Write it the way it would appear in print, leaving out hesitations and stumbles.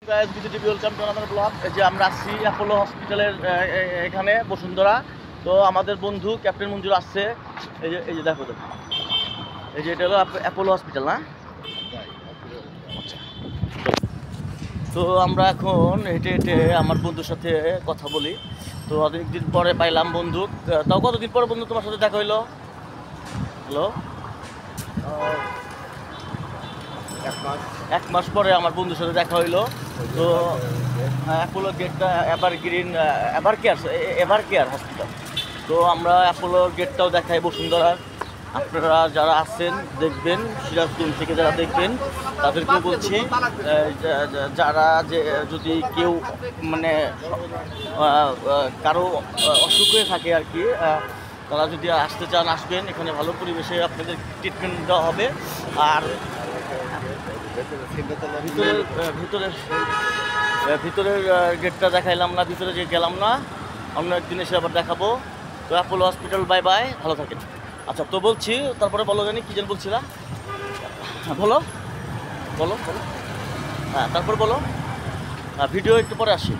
Guys বিজিটিভি welcome to another blog. এই যে আমরা আসছি অ্যাপোলো হসপিটালের এখানে বসুন্ধরা। তো আমাদের বন্ধু ক্যাপ্টেন মঞ্জুর আসছে। এই যে দেখো এই যে এটা হলো অ্যাপোলো হসপিটাল না? আচ্ছা, তো আমরা এখন হেঁটে হেঁটে আমার বন্ধুর সাথে কথা বলি। তো অনেকদিন পরে পাইলাম বন্ধু। তাও কতদিন পরে বন্ধু তোমার সাথে দেখা হইলো? হ্যালো, 1 মাস পরে আমার বন্ধুর সাথে দেখা হইলো। তো অ্যাপোলো গেটটা এভার কেয়ার হসপিটাল। তো আমরা অ্যাপোলোর গেটটাও দেখাই বসুন্ধরার। আপনারা যারা আছেন দেখবেন, সিরাজগঞ্জ থেকে যারা দেখবেন তাদেরকেও বলছি, যারা যে যদি কেউ মানে কারো অসুখ হয়ে থাকে আর কি, তারা যদি আসতে চান আসবেন। এখানে ভালো পরিবেশে আপনাদের ট্রিটমেন্ট দেওয়া হবে। আর ভিতরের গেটটা দেখাইলাম না, ভিতরে যে গেলাম না, অন্য একদিন এসে আবার দেখাবো। তো অ্যাপোলো হসপিটাল, বাই বাই, ভালো থাকেন। আচ্ছা, তো বলছি, তারপরে বলো জানি কী যেন বলছিলাম। হ্যাঁ বলো বলো বলো, হ্যাঁ তারপর বলো। ভিডিও একটু পরে আসি।